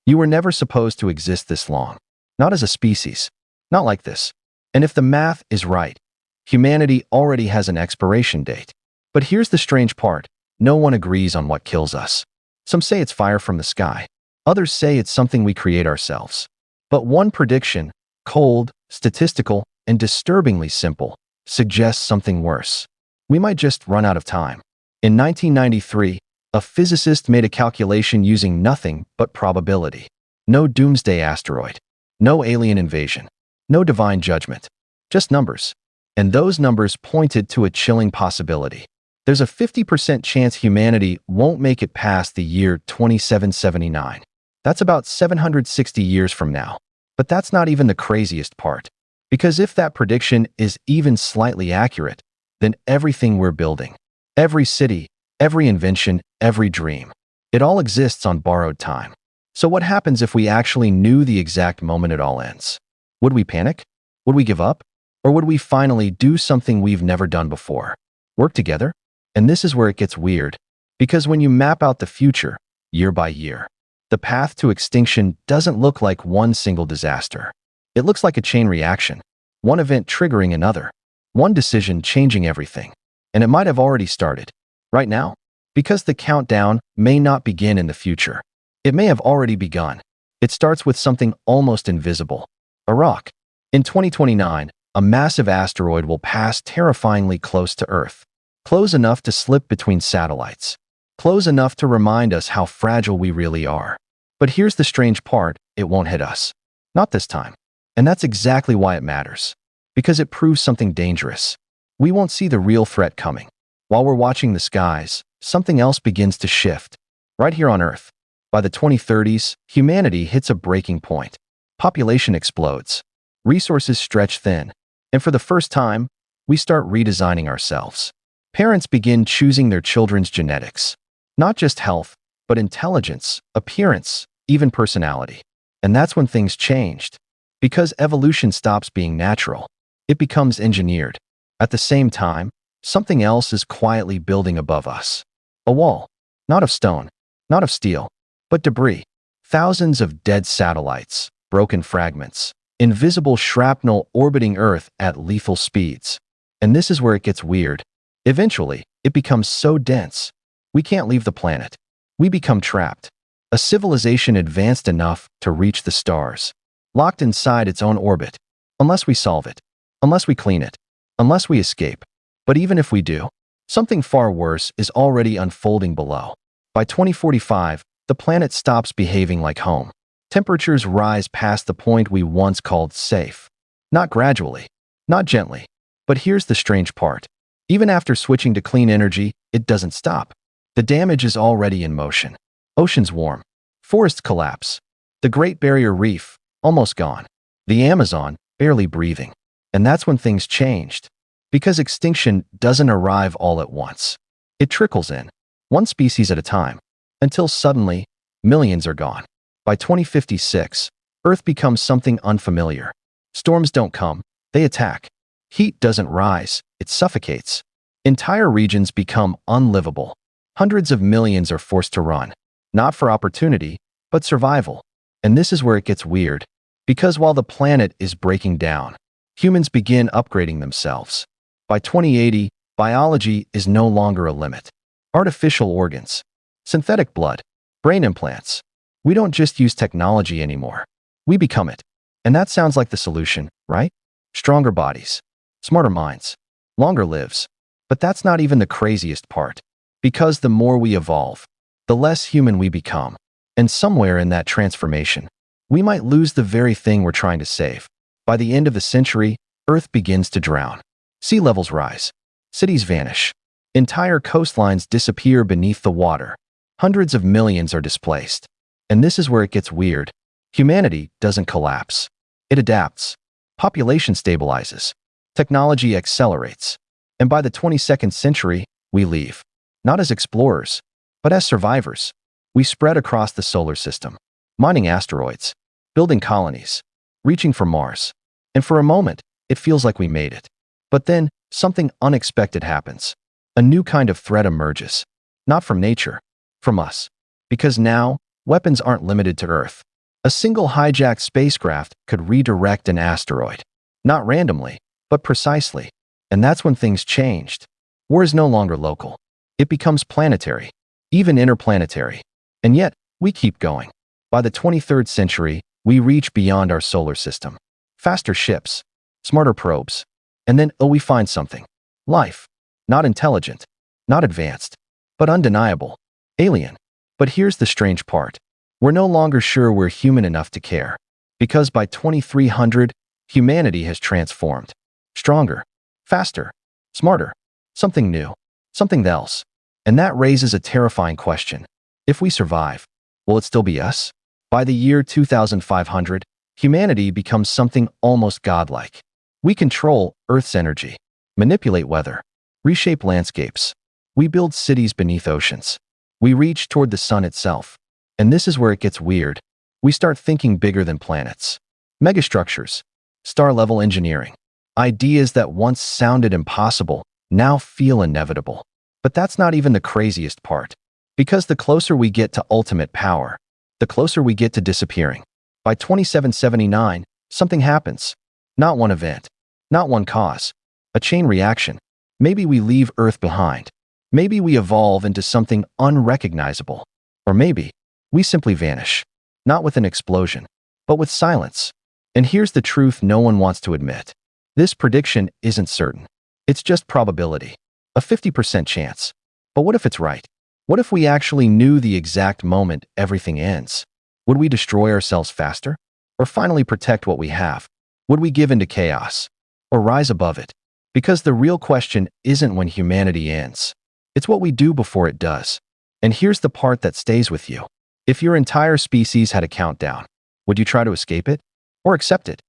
You were never supposed to exist this long. Not as a species. Not like this. And if the math is right, humanity already has an expiration date. But here's the strange part. No one agrees on what kills us. Some say it's fire from the sky. Others say it's something we create ourselves. But one prediction, cold, statistical, and disturbingly simple, suggests something worse. We might just run out of time. In 1993, a physicist made a calculation using nothing but probability. No doomsday asteroid. No alien invasion. No divine judgment. Just numbers. And those numbers pointed to a chilling possibility. There's a 50% chance humanity won't make it past the year 2779. That's about 760 years from now. But that's not even the craziest part. Because if that prediction is even slightly accurate, then everything we're building, every city, every invention, every dream, it all exists on borrowed time. So what happens if we actually knew the exact moment it all ends? Would we panic? Would we give up? Or would we finally do something we've never done before? Work together? And this is where it gets weird. Because when you map out the future, year by year, the path to extinction doesn't look like one single disaster. It looks like a chain reaction, one event triggering another, one decision changing everything. And it might have already started, right now, because the countdown may not begin in the future. It may have already begun. It starts with something almost invisible, a rock. In 2029, a massive asteroid will pass terrifyingly close to Earth, close enough to slip between satellites, close enough to remind us how fragile we really are. But here's the strange part, it won't hit us. Not this time. And that's exactly why it matters. Because it proves something dangerous. We won't see the real threat coming. While we're watching the skies, something else begins to shift. Right here on Earth. By the 2030s, humanity hits a breaking point. Population explodes. Resources stretch thin. And for the first time, we start redesigning ourselves. Parents begin choosing their children's genetics. Not just health, but intelligence, appearance, even personality. And that's when things changed. Because evolution stops being natural. It becomes engineered. At the same time, something else is quietly building above us. A wall. Not of stone, not of steel, but debris. Thousands of dead satellites, broken fragments, invisible shrapnel orbiting Earth at lethal speeds. And this is where it gets weird. Eventually, it becomes so dense, we can't leave the planet. We become trapped. A civilization advanced enough to reach the stars, locked inside its own orbit. Unless we solve it, unless we clean it, unless we escape. But even if we do, something far worse is already unfolding below. By 2045, the planet stops behaving like home. Temperatures rise past the point we once called safe. Not gradually, not gently. But here's the strange part. Even after switching to clean energy, it doesn't stop. The damage is already in motion. Oceans warm. Forests collapse. The Great Barrier Reef, almost gone. The Amazon, barely breathing. And that's when things changed. Because extinction doesn't arrive all at once. It trickles in, one species at a time, until suddenly, millions are gone. By 2056, Earth becomes something unfamiliar. Storms don't come, they attack. Heat doesn't rise, it suffocates. Entire regions become unlivable. Hundreds of millions are forced to run, not for opportunity, but survival. And this is where it gets weird. Because while the planet is breaking down, humans begin upgrading themselves. By 2080, biology is no longer a limit. Artificial organs, synthetic blood, brain implants. We don't just use technology anymore. We become it. And that sounds like the solution, right? Stronger bodies, smarter minds, longer lives. But that's not even the craziest part. Because the more we evolve, the less human we become. And somewhere in that transformation, we might lose the very thing we're trying to save. By the end of the century, Earth begins to drown. Sea levels rise. Cities vanish. Entire coastlines disappear beneath the water. Hundreds of millions are displaced. And this is where it gets weird. Humanity doesn't collapse. It adapts. Population stabilizes. Technology accelerates. And by the 22nd century, we leave. Not as explorers, but as survivors. We spread across the solar system, mining asteroids, building colonies, reaching for Mars. And for a moment, it feels like we made it. But then, something unexpected happens. A new kind of threat emerges. Not from nature, from us. Because now, weapons aren't limited to Earth. A single hijacked spacecraft could redirect an asteroid. Not randomly, but precisely. And that's when things changed. War is no longer local. It becomes planetary, even interplanetary. And yet, we keep going. By the 23rd century, we reach beyond our solar system. Faster ships, smarter probes. And then, we find something. Life. Not intelligent, not advanced, but undeniable. Alien. But here's the strange part. We're no longer sure we're human enough to care. Because by 2300, humanity has transformed. Stronger, faster, smarter, something new, something else. And that raises a terrifying question. If we survive, will it still be us? By the year 2500, humanity becomes something almost godlike. We control Earth's energy, manipulate weather, reshape landscapes. We build cities beneath oceans. We reach toward the sun itself. And this is where it gets weird. We start thinking bigger than planets. Megastructures, star-level engineering. Ideas that once sounded impossible now feel inevitable. But that's not even the craziest part. Because the closer we get to ultimate power, the closer we get to disappearing. By 2779, something happens. Not one event, not one cause, a chain reaction. Maybe we leave Earth behind. Maybe we evolve into something unrecognizable. Or maybe we simply vanish. Not with an explosion, but with silence. And here's the truth no one wants to admit. This prediction isn't certain. It's just probability. A 50% chance. But what if it's right? What if we actually knew the exact moment everything ends? Would we destroy ourselves faster? Or finally protect what we have? Would we give into chaos? Or rise above it? Because the real question isn't when humanity ends. It's what we do before it does. And here's the part that stays with you. If your entire species had a countdown, would you try to escape it? Or accept it?